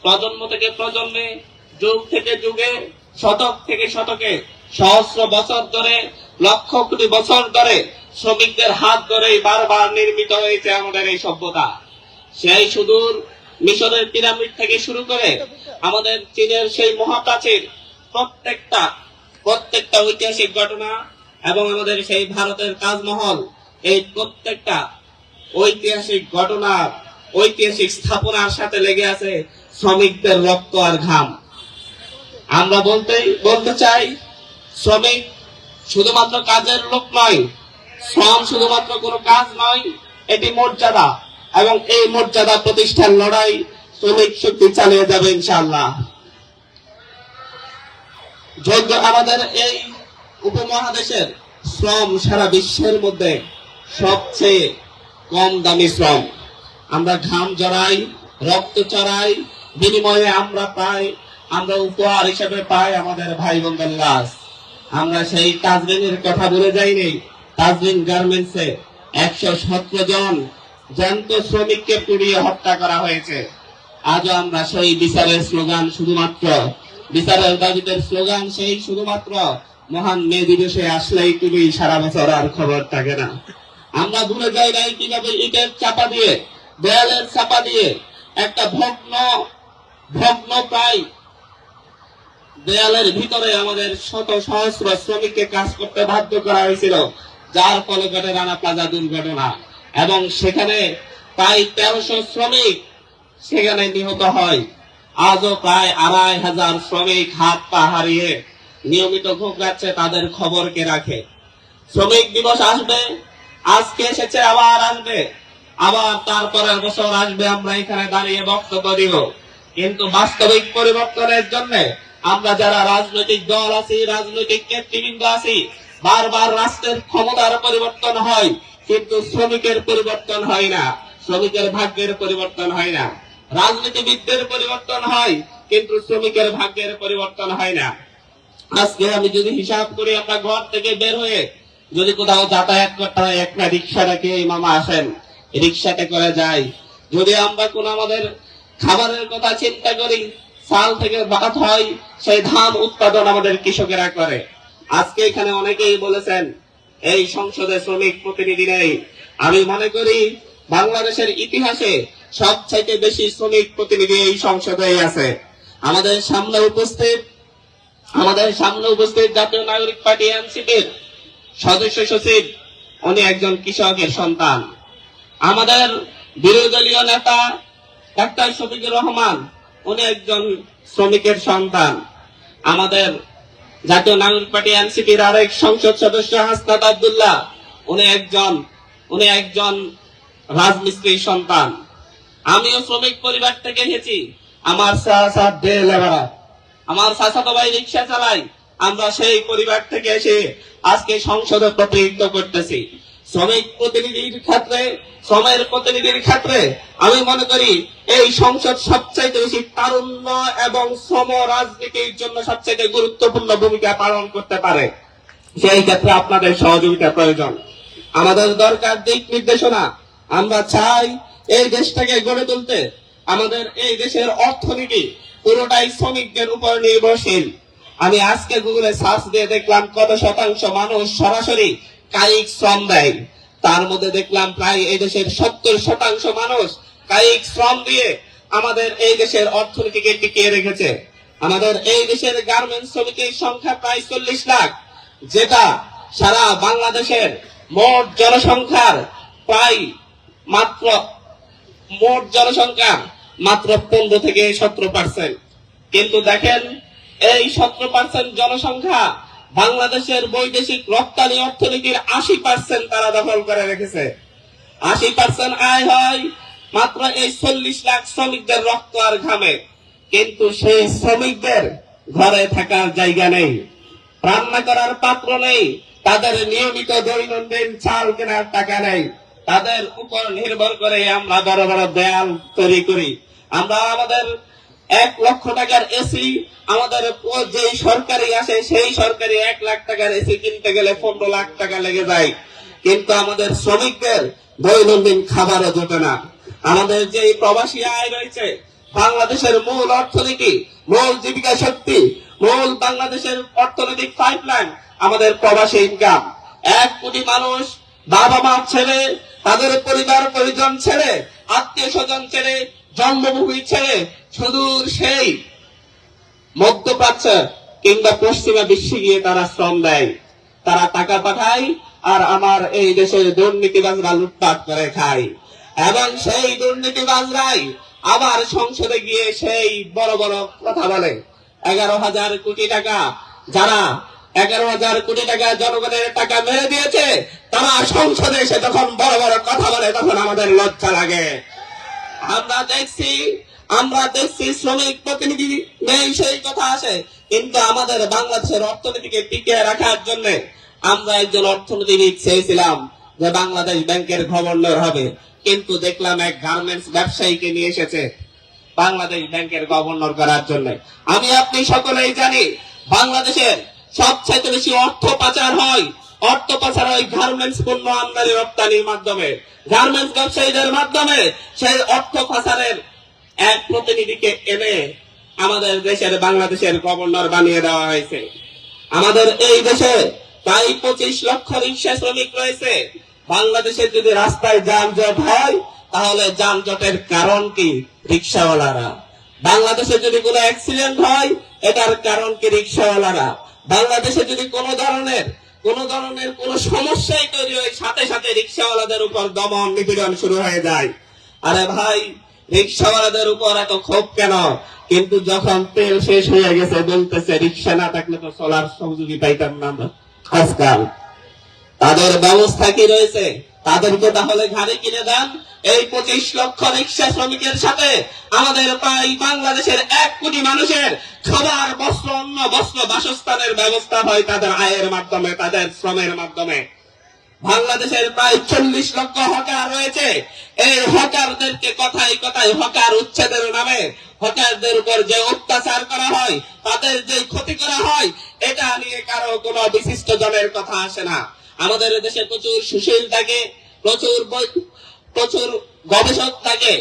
প্রজন্ম থেকে প্রজন্মে, যুগ থেকে যুগে, শতক থেকে শতকে, সহস্র বছর ধরে, লক্ষ কোটি বছর ধরে শ্রমিকদের হাত ধরেই বারবার নির্মিত হয়েছে আমাদের এই সভ্যতা। সেই সুদূর মিশরের পিরামিড থেকে শুরু করে আমাদের চীনের সেই মহাপ্রাচীর, প্রত্যেকটা প্রত্যেকটা ঐতিহাসিক ঘটনা এবং আমাদের সেই ভারতের তাজমহল, এই প্রত্যেকটা ঐতিহাসিক ঘটনা, ঐতিহাসিক স্থাপনার সাথে লেগে আছে শ্রমিকদের রক্ত আর ঘাম। আমরা বলতে চাই, শ্রমিক শুধুমাত্র কাজের লোক নয়, শ্রম শুধুমাত্র কোনো কাজ নয়, এটি মর্যাদা, এবং এই মর্যাদা প্রতিষ্ঠার লড়াই শ্রমিক শক্তি চালিয়ে যাবে ইনশাআল্লাহ। যোগ্য আমাদের এই উপমহাদেশের শ্রম সারা বিশ্বের মধ্যে সবচেয়ে কম দামি শ্রম। আমরা ঘাম জড়াই, রক্ত চড়াই, বিনিময়ে আমরা উপহার হিসেবে পাই আমাদের ভাই বোনদের লাশ। আমরা সেই তাজরিনের কথা বলে যাইনি। তাজরিন গার্মেন্টসে 117 জন জ্যান্ত শ্রমিককে পুড়িয়ে হত্যা করা হয়েছে। আজও আমরা সেই বিচারের স্লোগান, শুধুমাত্র বিচারের দাবিদের স্লোগান সেই শুধুমাত্র মহান মে দিবসে আসলেই তুমি সারা বছর আর খবর থাকে না। আমরা ভুলে যাই নাই কিভাবে ইটের চাপা দিয়ে, দেয়ালের চাপা দিয়ে একটা ভগ্ন প্রায় দেয়ালের ভিতরে আমাদের শত সহস্র শ্রমিককে কাজ করতে বাধ্য করা হয়েছিল, যার ফলে ঘটে রানা প্লাজা দুর্ঘটনা। এবং সেখানে প্রায় 1300 শ্রমিক সেখানে নিহত হয়। আজও প্রায় 2500 শ্রমিক হাত পা হারিয়ে নিয়মিত ভোগাচ্ছে, তাদের খবর কে রাখে? শ্রমিক দিবস আসবে, আজকে এসেছে, আবার আসবে, আবার তারপরের বছর আসবে, আমরা এখানে দাঁড়িয়ে বক্তব্য দিব। কিন্তু বাস্তবিক পরিবর্তনের জন্য আমরা যারা রাজনৈতিক দল আছি, রাজনৈতিক নেতৃবৃন্দ আছি, বারবার রাষ্ট্রের ক্ষমতার পরিবর্তন হয়, কিন্তু শ্রমিকের পরিবর্তন হয় না, শ্রমিকের ভাগ্যের পরিবর্তন হয় না। রাজনীতিবিদদের পরিবর্তন হয়, কিন্তু শ্রমিকের ভাগ্যের পরিবর্তন হয় না। আজকে আমি যদি হিসাব করি, আমরা ঘর থেকে বের হয়ে যদি কোথাও যাতায়াত করতে হয়, একটা রিক্সা ডেকে মামা আসেন, রিক্সাতে করে যাই। যদি আমরা কোন আমাদের খাবারের কথা চিন্তা করি, চাল থেকে ভাত হয়, সেই ধান উৎপাদন আমাদের কৃষকেরা করে। আজকে এখানে অনেকেই বলেছেন এই সংসদে শ্রমিক প্রতিনিধি নেই। আমি মনে করি বাংলাদেশের ইতিহাসে সবচাইতে বেশি শ্রমিক প্রতিনিধি এই সংসদে আছে। আমাদের সামনে উপস্থিত জাতীয় নাগরিক পার্টি এনসিপির সদস্য সচিব, উনি একজন কৃষকের সন্তান। আমাদের বিরোধী দলীয় নেতা ডাক্তার শফিকুর রহমান, উনি একজন শ্রমিকের সন্তান। আমাদের জাতীয় নাগরিক পার্টি এনসিপির আরেক সংসদ সদস্য হাসনাত আব্দুল্লাহ, উনি একজন রাজমিস্ত্রির সন্তান। আমিও শ্রমিক পরিবার থেকে এসেছি। আমার চাচাতো ভাই রিক্সা চালাই। আমরা সেই পরিবার থেকে এসে আজকে সংসদে প্রতিনিধিত্ব করতেছি। শ্রমিক প্রতিনিধির ক্ষেত্রে, শ্রমের প্রতিনিধির ক্ষেত্রে আমি মনে করি এই সংসদ সবচাইতে বেশি তারুণ্য এবং শ্রম রাজনীতির জন্য সবচাইতে গুরুত্বপূর্ণ ভূমিকা পালন করতে পারে। সেই ক্ষেত্রে আপনাদের সহযোগিতা প্রয়োজন। আমাদের দরকার দিক নির্দেশনা। আমরা চাই এই দেশটাকে গড়ে তুলতে আমাদের এই দেশের অর্থনীতি পুরোটাই শ্রমিকদের উপর নির্ভরশীল। আমি আজকে গুগলে সার্চ দিয়ে দেখলাম কত শতাংশ মানুষ সরাসরি কায়িক শ্রম দেয়। তার মধ্যে দেখলাম প্রায় এই দেশের 70% মানুষ কায়িক শ্রম দিয়ে আমাদের এই দেশের অর্থনীতিকে টিকিয়ে রেখেছে। আমাদের এই দেশের গার্মেন্টস শ্রমিকের সংখ্যা প্রায় 40 লাখ, যেটা সারা বাংলাদেশের মোট জনসংখ্যার মাত্র 15 থেকে 17%। কিন্তু দেখেন, এই 17% জনসংখ্যা বাংলাদেশের বৈদেশিক রপ্তানি অর্থনীতির 80% তারা দখল করে রেখেছে। 80% আয় হয় মাত্র এই 40 লাখ শ্রমিকদের রক্ত আর ঘামে। কিন্তু সেই শ্রমিকদের ঘরে থাকার জায়গা নেই, রান্না করার পাত্র নেই, তাদের নিয়মিত দৈনন্দিন চাল কেনার টাকা নেই। তাদের উপর নির্ভর করে আমরা বড় বড় দেয়াল তৈরি করি। আমরা আমাদের 1 লক্ষ টাকার এসি, আমাদের যে সরকারি আসে সেই সরকারি 1 লাখ টাকার এসি কিনতে গেলে 15 লাখ টাকা লেগে যায়। কিন্তু আমাদের শ্রমিকদের দৈনন্দিন খাবারও জোটে না। আমাদের যে প্রবাসী আয় রয়েছে, বাংলাদেশের মূল অর্থনীতি, মূল জীবিকা শক্তি, মূল বাংলাদেশের অর্থনৈতিক পাইপলাইন আমাদের প্রবাসী ইনকাম। 1 কোটি মানুষ বাবা মা ছেড়ে, তাদের পরিবার পরিজন ছেড়ে, আত্মীয় স্বজন ছেড়ে, জন্মভূমি ছেড়ে সুদূর সেই মধ্যপ্রাচ্য কিংবা পশ্চিমা বিশ্বে গিয়ে তারা শ্রম দেয়, তারা টাকা পাঠায়, আর আমার এই দেশের দুর্নীতিবাজরা লুটপাট করে খায়। এবং সেই দুর্নীতিবাজরাই আবার সংসদে গিয়ে সেই বড় বড় কথা বলে। 11,000 কোটি টাকা, যারা 11,000 কোটি টাকা জনগণের টাকা মেরে দিয়েছে, তারা সংসদে এসে যখন বড় বড় কথা বলে তখন আমাদের লজ্জা লাগে। আমরা দেখছি শ্রমিক প্রতিনিধি নেই, সেই কথা আসে, কিন্তু আমাদের বাংলাদেশের অর্থনীতিকে টিকিয়ে রাখার জন্য আমরা একজন অর্থনীতিবিদ চেয়েছিলাম যে বাংলাদেশ ব্যাংকের গভর্নর হবে, কিন্তু দেখলাম এক গার্মেন্টস ব্যবসায়ীকে নিয়ে এসেছে বাংলাদেশ ব্যাংকের গভর্নর করার জন্য। আমি আপনি সকলেই জানি বাংলাদেশের সবচাইতে বেশি অর্থ পাচার হয় গার্মেন্টস পণ্য আমদানি রপ্তানির মাধ্যমে, গার্মেন্টস ব্যবসায়ীদের মাধ্যমে। সেই অর্থ পাচারের এক প্রতিনিধিকে এনে আমাদের দেশের বাংলাদেশের গভর্নর বানিয়ে দেওয়া হয়েছে। আমাদের এই দেশে প্রায় 25 লক্ষ রিক্সা শ্রমিক রয়েছে। বাংলাদেশে যদি রাস্তায় যানজট হয়, তাহলে যানজটের কারণ কি? রিক্সাওয়ালারা। বাংলাদেশে যদি কোনো অ্যাক্সিডেন্ট হয়, এটার কারণ কি? রিক্সাওয়ালারা। বাংলাদেশে যদি কোনো ধরনের কোনো সমস্যাই তৈরি হয়, সাথে সাথে রিক্সাওয়ালাদের উপর দমন নিপীড়ন শুরু হয়ে যায়। আরে ভাই, রিক্সাওয়ালাদের উপর এত ক্ষোভ কেন? কিন্তু যখন তেল শেষ হয়ে গেছে বলতেছে রিক্সা না থাকলে তো সোলার সংযোগী পাইতাম না আমরা। আজকাল তাদের ব্যবস্থা কি রয়েছে? তাদেরকে তাহলে ঘাড়ে কিনে দেন। এই 25 লক্ষ রিক্সা শ্রমিকের সাথে আমাদের প্রায় বাংলাদেশের 1 কোটি মানুষের খাবার, বস্ত্র, অন্ন, বস্ত্র, বাসস্থানের ব্যবস্থা হয় তাদের আয়ের মাধ্যমে, তাদের শ্রমের মাধ্যমে। বাংলাদেশের প্রায় 40 লক্ষ হকার রয়েছে। এই হকারদেরকে কথায় কথায় হকার উচ্ছেদের নামে হকারদের উপর যে অত্যাচার করা হয়, তাদের যে ক্ষতি করা হয়, এটা নিয়ে কারো কোনো বিশিষ্ট জনের কথা আসে না। আমাদের দেশে প্রচুর সুশীল থাকে, প্রচুর গবেষক থাকে।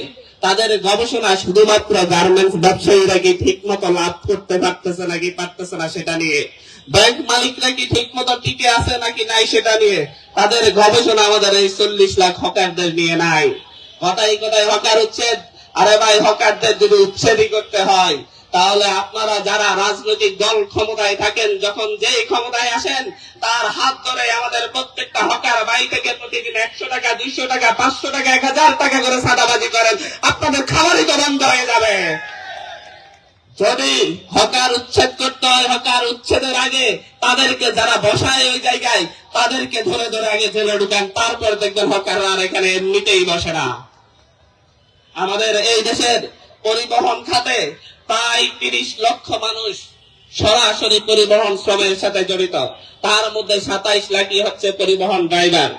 তাদের গবেষণা শুধুমাত্র গার্মেন্টস ব্যবসায়ীরা কি ঠিক মতো লাভ করতে পারতেছে নাকি পারতেছে না সেটা নিয়ে, ব্যাংক মালিকরা কি ঠিক মতো টিকে আছে নাকি নাই সেটা নিয়ে তাদের গবেষণা আমাদের এই 40 লাখ হকারদের নিয়ে নাই। কথায় কথায় হকার উচ্ছেদ। আরে ভাই, হকারদের যদি উচ্ছেদই করতে হয়, তাহলে আপনারা যারা রাজনৈতিক দল ক্ষমতায় থাকেন, যখন যেই ক্ষমতায় আসেন, তার হাত ধরে আমাদের প্রত্যেকটা হকার বাড়ি থেকে প্রতিদিন 100 টাকা, 200 টাকা, 500 টাকা, 1000 টাকা করে সাদাবাজি করেন, আপনাদের খাবারই তো বন্ধ হয়ে যাবে। যদি হকার উচ্ছেদ করতে হয়, হকার উচ্ছেদের আগে তাদেরকে যারা বসায় ওই জায়গায়, তাদেরকে ধরে ধরে আগে জেলে ঢুকান, তারপর দেখবেন হকাররা আর এখানে এমনিতেই বসে না। আমাদের এই দেশের পরিবহন খাতে প্রায় 30 লক্ষ মানুষ সরাসরি পরিবহন শ্রমের সাথে জড়িত। তার মধ্যে 27 লাখই হচ্ছে পরিবহন ড্রাইভার।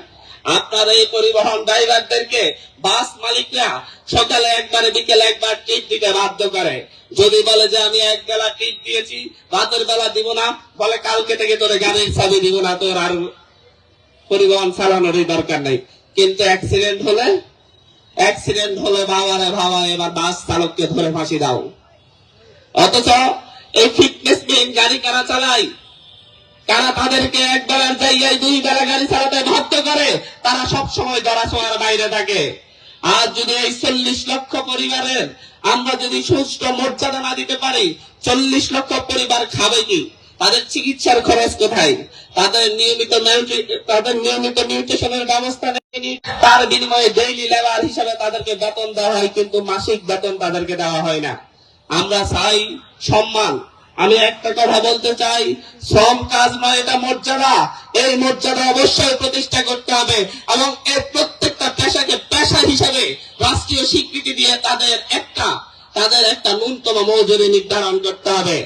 আপনার এই পরিবহন ড্রাইভারদেরকে বাস মালিকরা সকালে একবার, বিকেলে একবার টিপ দিতে বাধ্য করে। যদি বলে যে আমি এক বেলা টিপ দিয়েছি, রাতের বেলা দিব না, বলে কালকে থেকে তোর গাড়ির চাবি দিব না, তোর আর পরিবহন চালানোরই দরকার নেই। কিন্তু অ্যাক্সিডেন্ট হলে বাবারে বাবা, এবার বাস চালককে ধরে ফাঁসি দাও। অথচ এই ফিটনেসবিহীন গাড়ি কারা চালায়? কারা তাদেরকে এক বেলার জায়গায় 2 বেলা গাড়ি চালাতে বাধ্য করে? তারা সব সময় ধরাছোঁয়ার বাইরে থাকে। আর যদি এই 40 লক্ষ পরিবারের আমরা যদি সুষ্ঠু মর্যাদা না দিতে পারি, 40 লক্ষ পরিবার খাবে কি? তাদের চিকিৎসার খরচ কোথায়? তাদের নিয়মিত নিউট্রিশনের ব্যবস্থা নেই। তার বিনিময়ে ডেইলি লেবার হিসাবে তাদেরকে বেতন দেওয়া হয়, কিন্তু মাসিক বেতন তাদেরকে দেওয়া হয় না। আমরা চাই সম্মান। আমি একটা কথা বলতে চাই, শ্রম কাজ নয়, এটা মর্যাদা। এই মর্যাদা অবশ্যই প্রতিষ্ঠা করতে হবে এবং এর প্রত্যেকটা পেশাকে পেশা হিসাবে রাষ্ট্রীয় স্বীকৃতি দিয়ে তাদের একটা ন্যূনতম মজুরি নির্ধারণ করতে হবে।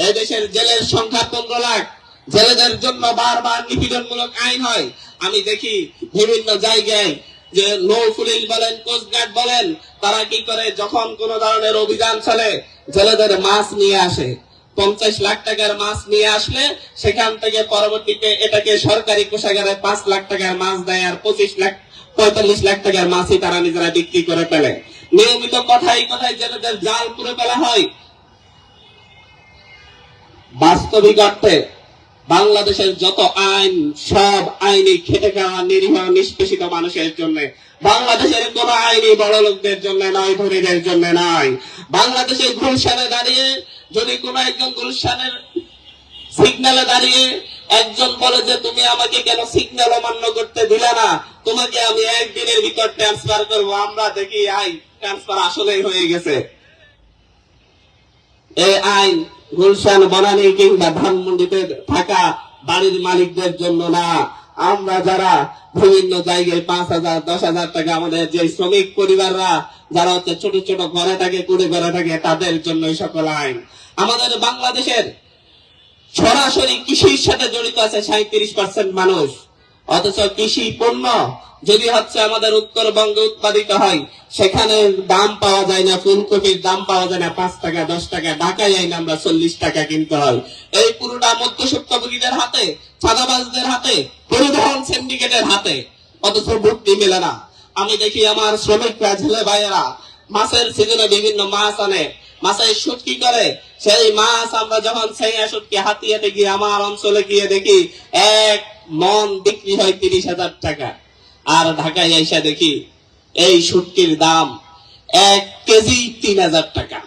এই দেশের জেলের সংখ্যা 15 লাখ। জেলেদের জন্য বারবার নিপীড়নমূলক আইন হয়। আমি দেখি বিভিন্ন জায়গায় যে নৌ পুলিশ বলেন, কোস্টগার্ড বলেন, তারা কি করে, যখন কোন ধরনের অভিযান চলে, জেলেদের মাছ নিয়ে আসে। 50 লাখ টাকার মাছ নিয়ে আসলে সেখান থেকে পরবর্তীতে এটাকে সরকারি কোষাগারে 5 লাখ টাকার মাছ দেয়, আর 45 লাখ টাকার মাছই তারা নিজেরা বিক্রি করে ফেলে। নিয়মিত কথায় কথায় জেলেদের জাল পুরে ফেলা হয়। বাস্তবিক অর্থে বাংলাদেশের যত আইন, সব আইনই খেটে খাওয়া নিরীহ নিষ্পেষিত মানুষের জন্য। বাংলাদেশের কোন আইনই বড় লোকদের জন্য নয়, ধনীদের জন্য নয়। বাংলাদেশের গুলশানে দাঁড়িয়ে যদি কোন একজন গুলশানের সিগন্যালে দাঁড়িয়ে একজন বলে যে তুমি আমাকে কেন সিগন্যাল অমান্য করতে দিলে না, তোমাকে আমি একদিনের ভিতর ট্রান্সফার করব, আমরা দেখি ট্রান্সফার আসলেই হয়ে গেছে। এই আইন গুলশান, বনানী কিংবা ধানমন্ডিতে থাকা বাড়ির মালিকদের জন্য না। আমরা যারা বিভিন্ন জায়গায় 5,000 10,000 টাকা আমাদের যে শ্রমিক পরিবাররা যারা হচ্ছে ছোট ছোট ঘরে থাকে, কুড়ে ঘরে থাকে, তাদের জন্য এই সকল আইন। আমাদের বাংলাদেশের সরাসরি কৃষির সাথে জড়িত আছে 37% মানুষ, অথচ কৃষি পণ্য যদি হচ্ছে আমাদের উত্তরবঙ্গে উৎপাদিত হয়, সেখানে দাম পাওয়া যায় না, ফুলকপির দাম পাওয়া যায় না 5 টাকা 10 টাকা, ঢাকায় আইন আমরা 40 টাকা কিনতে হয়। এই পুরোটা মধ্যস্বত্বভোগীদের হাতে, চাঁদাবাজদের হাতে, পরিবহন সিন্ডিকেটের হাতে, অথচ মুক্তি মেলে না। আমি দেখি আমার শ্রমিকরা, ছেলে ভাইয়েরা মাছের সিজনে বিভিন্ন মাছ আনে, মাছের শুটকি করে, সেই মাছ আমরা যখন সেই শুটকি হাতিয়াতে গিয়ে আমার অঞ্চলে গিয়ে দেখি এক মন বিক্রি হয় 30,000 টাকা। আর ঢাকায় এসে দেখি এই শুটকির দাম 1 কেজি 3,000 টাকা।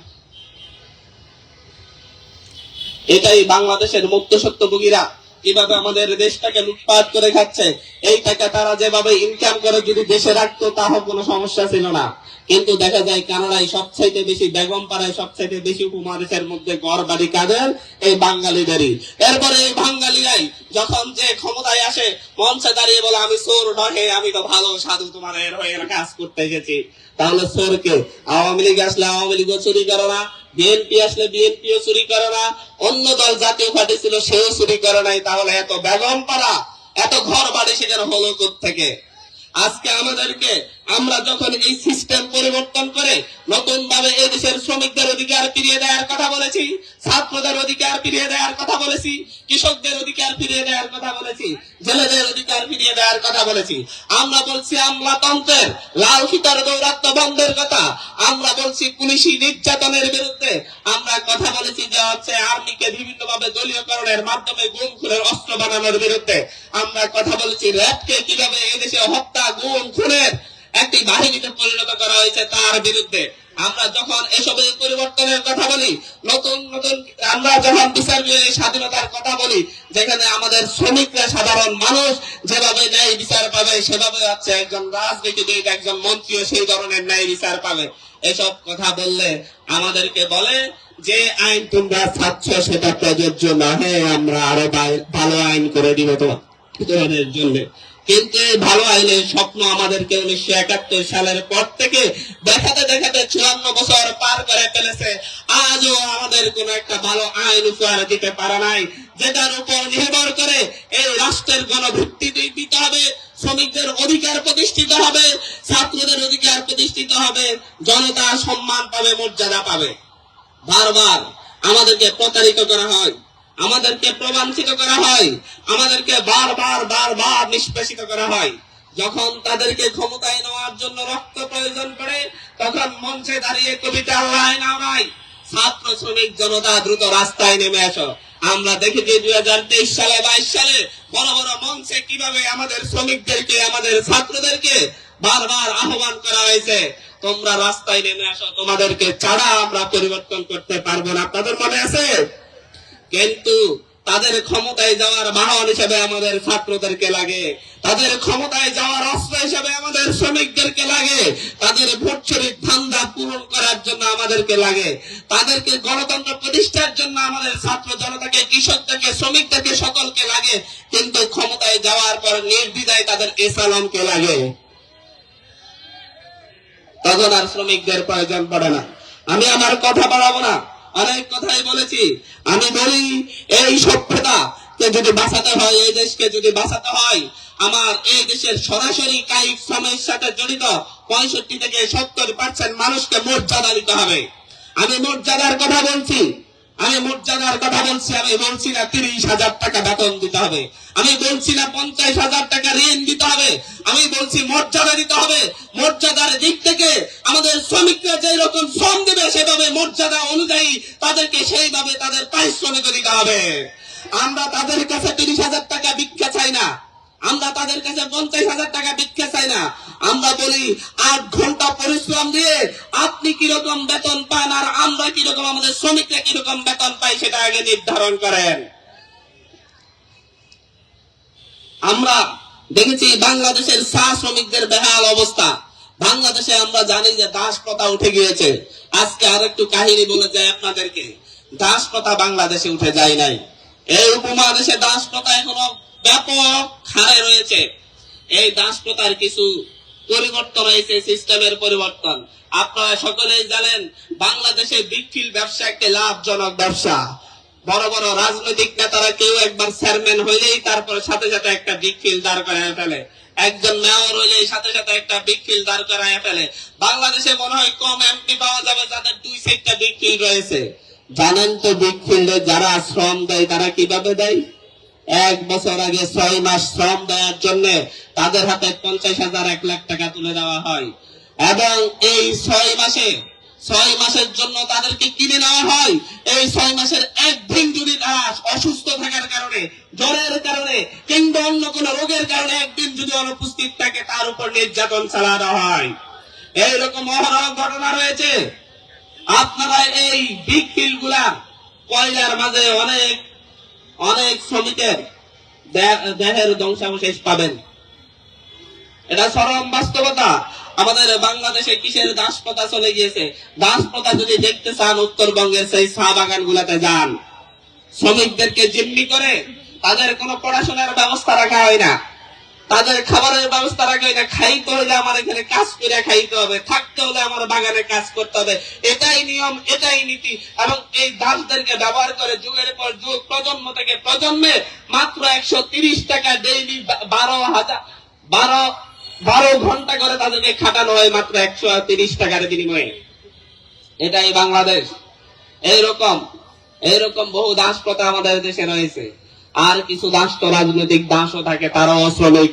এটাই বাংলাদেশের মধ্যস্বত্বভোগীরা কিভাবে আমাদের দেশটাকে লুটপাট করে খাচ্ছে। এই টাকা তারা যেভাবে ইনকাম করে যদি দেশে রাখতো তাহলে কোনো সমস্যা ছিল না। কিন্তু দেখা যায় কানাডায় সবচাইতে বেশি, বেগম পাড়ায় সবচাইতে বেশি উপমহাদেশের মধ্যে ঘর বাড়ি কাদের, এই বাঙালিদেরই। এরপরে এই বাঙালিরাই যখন যে ক্ষমতায় আসে মঞ্চে দাঁড়িয়ে বলে আমি চোর নহে, আমি তো ভালো সাধু, তোমাদের হয়ে কাজ করতে এসেছি। তাহলে চোরকে? আওয়ামী লীগ আসলে আওয়ামী লীগও চুরি করে না, বিএনপি আসলে বিএনপিও চুরি করে না, অন্য দল জাতীয় পার্টি ছিল সেও চুরি করে নাই। তাহলে এত বেগম পাড়া, এত ঘর বাড়ি সেখানে হলো কোত্থেকে? আজকে আমাদেরকে, আমরা যখন এই সিস্টেম পরিবর্তন করে নতুন ভাবে এই দেশের শ্রমিকদের অধিকার ফিরিয়ে দেওয়ার কথা বলেছি, ছাত্রদের অধিকার ফিরিয়ে দেওয়ার কথা বলেছি, কৃষকদের অধিকার ফিরিয়ে দেওয়ার কথা বলেছি, জেলেদের অধিকার ফিরিয়ে দেওয়ার কথা বলেছি, আমরা বলছি আমলাতন্ত্রের লাল ফিতার দৌরাত্ম্য বন্ধের কথা, আমরা বলছি পুলিশি নির্যাতনের বিরুদ্ধে, আমরা কথা বলেছি যে হচ্ছে আর্মিকে বিভিন্ন ভাবে দলীয়করণের মাধ্যমে গুম খুনের অস্ত্র বানানোর বিরুদ্ধে, আমরা কথা বলেছি র্যাবকে কিভাবে এদেশে হত্যা, গুম খুনের একটি বাহিনীতে পরিণত করা হয়েছে তার বিরুদ্ধে। আমরা যখন এসবের পরিবর্তনের কথা বলি, নতুন নতুন আমরা যখন বিচার স্বাধীনতার কথা বলি, যেখানে আমাদের শ্রমিকরা, সাধারণ মানুষ যেভাবে ন্যায় বিচার পাবে, সেভাবে হচ্ছে একজন রাজনীতিবিদ, একজন মন্ত্রীও সেই ধরনের ন্যায় বিচার পাবে। এসব কথা বললে আমাদেরকে বলে যে আইন তোমরা চাচ্ছ সেটা প্রযোজ্য নহে, আমরা আরো ভালো আইন করে দিব তোমাদের জন্য। কিন্তু এই ভালো আইনের স্বপ্ন আমাদেরকে 1971 সালের পর থেকে দেখাতে দেখাতে 54 বছর পার করে ফেলেছে। আজও আমাদের কোন একটা ভালো আইন উপহার দিতে পারে নাই, যেটার উপর নির্ভর করে এই রাষ্ট্রের গণভিত্তি দিতে হবে, শ্রমিকদের অধিকার প্রতিষ্ঠিত হবে, ছাত্রদের অধিকার প্রতিষ্ঠিত হবে, জনতা সম্মান পাবে, মর্যাদা পাবে। বারবার আমাদেরকে প্রতারিত করা হয়, আমাদেরকে প্রবঞ্চিত করা হয়, আমাদেরকে বারবার বারবার নিষ্পেষিত করা হয়। যখন তাদেরকে ক্ষমতায় নেওয়ার জন্য রক্ত প্রয়োজন পড়ে, তখন মঞ্চে দাঁড়িয়ে কবিতা আল্লাহ নাও নাই, ছাত্র শ্রমিক জনতা দ্রুত রাস্তায় নেমে আসো। আমরা দেখেছি 2023 সালে 22 সালে বড় বড় মঞ্চে কিভাবে আমাদের শ্রমিকদেরকে, আমাদের ছাত্রদেরকে বারবার আহ্বান করা হয়েছে, তোমরা রাস্তায় নেমে আসো, তোমাদেরকে ছাড়া আমরা পরিবর্তন করতে পারবো না। আপনাদের মনে আছে? কিন্তু তাদের ক্ষমতায় যাওয়ার বাহন হিসেবে আমাদের ছাত্রদেরকে লাগে, তাদের ক্ষমতায় যাওয়ার অস্ত্র হিসেবে আমাদের শ্রমিকদেরকে লাগে, তাদের ভোটচুরির ধান্দা পূরণ করার জন্য আমাদেরকে লাগে, তাদেরকে গণতন্ত্র প্রতিষ্ঠার জন্য আমাদের ছাত্র জনতাকে, কৃষকদেরকে, শ্রমিকদেরকে, সকলকে লাগে। কিন্তু ক্ষমতায় যাওয়ার পর নির্দ্বিধায় তাদের এসালামকে লাগে, তখন আর শ্রমিকদের প্রয়োজন পড়ে না। আমি আমার কথা বাড়াবো না, অনেক কথাই বলেছি। আমি বলি এই সভ্যতাকে যদি বাঁচাতে হয়, এই দেশকে যদি বাঁচাতে হয়, আমার এই দেশের সরাসরি কায়িক শ্রমের সাথে জড়িত 65 থেকে 70% মানুষকে মর্যাদা দিতে হবে। আমি মর্যাদার কথা বলছি। আমি মর্যাদার কথা বলছি, আমি বলছি না 30,000 টাকা বেতন দিতে হবে, আমি বলছি না 50,000 টাকা ঋণ দিতে হবে, আমি বলছি মর্যাদা দিতে হবে। মর্যাদার দিক থেকে আমাদের শ্রমিকরা যেই রকম শ্রম দেবে সেভাবে মর্যাদা অনুযায়ী তাদেরকে সেইভাবে তাদের পারিশ্রমিক দিতে হবে। আমরা তাদের কাছে 30,000 টাকা ভিক্ষা চাই না, আমরা তাদের কাছে 50,000 টাকা ভিক্ষা চাই না। আমরা বলি 8 ঘন্টা পরিশ্রম দিয়ে আপনি কিরকম বেতন পান আর আমরা কিরকম, আমাদের শ্রমিকরা কিরকম বেতন পাই সেটা আগে নির্ধারণ করেন। আমরা দেখেছি বাংলাদেশের চা শ্রমিকদের বেহাল অবস্থা। বাংলাদেশে আমরা জানি যে দাস প্রথা উঠে গিয়েছে। আজকে আর একটু কাহিনী বলে যায় আপনাদেরকে, দাস প্রথা বাংলাদেশে উঠে যায় নাই। এই উপমহাদেশে দাস প্রথা এখনো ব্যাপক হারে রয়েছে। এই দাস প্রথার কিছু পরিবর্তন হয়েছে, সিস্টেমের পরিবর্তন। আপনারা সকলেই জানেন বাংলাদেশে বিক্রির ব্যবসা একটি লাভজনক ব্যবসা। বড় বড় রাজনৈতিক নেতারা কেউ একবার চেয়ারম্যান হইলেই তারপরে সাথে সাথে একটা বিক্রিল দাঁড় করায় ফেলে, একজন মেয়র হইলেই সাথে সাথে একটা বিক্রিল দাঁড় করায় ফেলে। বাংলাদেশে মনে হয় কম এমপি পাওয়া যাবে যাদের 2-4টা বিক্রিল রয়েছে। জানেন তো বিক্রিলে যারা শ্রম দেয় তারা কিভাবে দেয়? 1 বছর আগে 6 মাস শ্রম দেওয়ার জন্য তাদের হাতে 50,000 1 লাখ টাকা তুলে দেওয়া হয় এবং এই 6 মাসের জন্য তাদেরকে কিনে নেওয়া হয়। এই 6 মাসের একদিন যদি তারা অসুস্থ থাকার কারণে, জ্বরের কারণে কিংবা অন্য কোনো রোগের কারণে একদিন যদি অনুপস্থিত থাকে তার উপর নির্যাতন চালানো হয়। এইরকম অহরহ ঘটনা রয়েছে। আপনারা এই বিক্রিল গুলা কয়লার মাঝে অনেক অনেক শ্রমিকের দেহের ধ্বংসাবশেষ পাবেন। এটা চরম বাস্তবতা। আমাদের বাংলাদেশে কিসের দাস প্রথা চলে গিয়েছে? দাস প্রথা যদি দেখতে চান উত্তরবঙ্গের সেই চা বাগান গুলাতে যান। শ্রমিকদেরকে জিম্মি করে তাদের কোনো পড়াশোনার ব্যবস্থা রাখা হয় না, তাদের খাবারের ব্যবস্থা রাখা হয় না। খাইতে হলে আমার এখানে কাজ করে খাইতে হবে, থাকতে হলে আমার বাগানে কাজ করতে হবে, এটাই নিয়ম, এটাই নীতি। এবং এই দাসদেরকে ব্যবহার করে যুগের পর যুগ, প্রজন্ম থেকে প্রজন্মে মাত্র 130 টাকা ডেইলি, 12 ঘন্টা করে তাদেরকে খাটানো হয় মাত্র 130 টাকার বিনিময়ে। এটাই বাংলাদেশ। এইরকম বহু দাস প্রথা আমাদের দেশে রয়েছে। আর কিছু দাস তো রাজনৈতিক দাসও থাকে, তারাও শ্রমিক,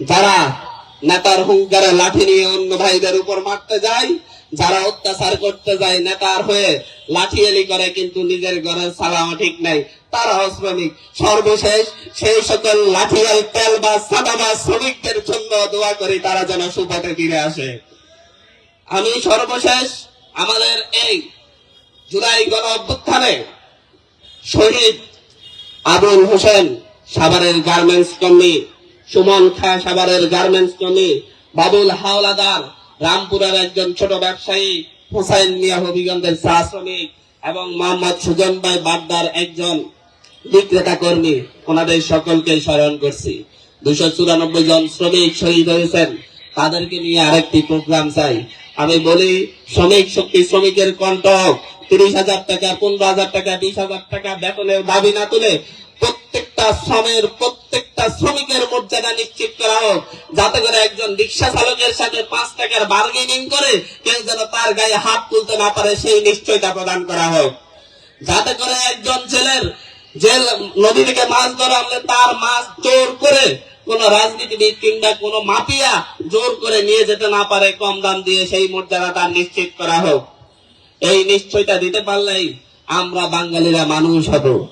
যারা নেতার হুঙ্কারে লাঠি নিয়ে অন্য ভাইদের উপর মারতে যায়, যারা অত্যাচার করতে যায় নেতার হয়ে লাঠিয়ালি করে কিন্তু নিজের ঘরের সালামও ঠিক নাই, তারাও শ্রমিক। সর্বশেষ সেই সকল লাঠিয়াল তেল বা সাদাবা শ্রমিকদের জন্য দোয়া করি তারা যেন সুপথে ফিরে আসে। আমি সর্বশেষ আমাদের এই জুলাই গণ অভ্যুত্থানে শহীদ আবুল হোসেন সাভারের গার্মেন্টস কর্মী, সুমন খা সাভারের গার্মেন্টস কর্মী, বাবুল হাওলাদার রামপুরের একজন ছোট ব্যবসায়ী, হোসাইন মিয়া হবিগঞ্জের চা শ্রমিক এবং মোহাম্মদ সুজন ভাই বাড্ডার একজন বিক্রেতা কর্মী, ওনাদের সকলকে স্মরণ করছি। 294 জন শ্রমিক শহীদ হয়েছেন, তাদেরকে নিয়ে আরেকটি প্রোগ্রাম চাই। আমি বলি শ্রমিক শক্তি, শ্রমিকের কণ্ঠ, 30,000 টাকা, 15,000 টাকা, 20,000 টাকা বেতনের দাবি না তুলে প্রত্যেকটা শ্রমিকের মর্যাদা নিশ্চিত করা হোক, যাতে করে একজন রিক্সা চালকের সাথে 5 টাকার বার্গেনিং করে কেউ যেন তার গায়ে হাত তুলতে না পারে সেই নিশ্চয়তা প্রদান করা হোক। যাতে করে একজন ছেলের যে নদী থেকে মাছ ধরে আনলে তার মাছ জোর করে কোন রাজনীতিবিদ কিংবা কোন মাফিয়া জোর করে নিয়ে যেতে না পারে কম দাম দিয়ে, সেই মর্যাদা তার নিশ্চিত করা হোক। এই নিশ্চয়তা দিতে পারলেই আমরা বাঙালিরা মানুষ হব।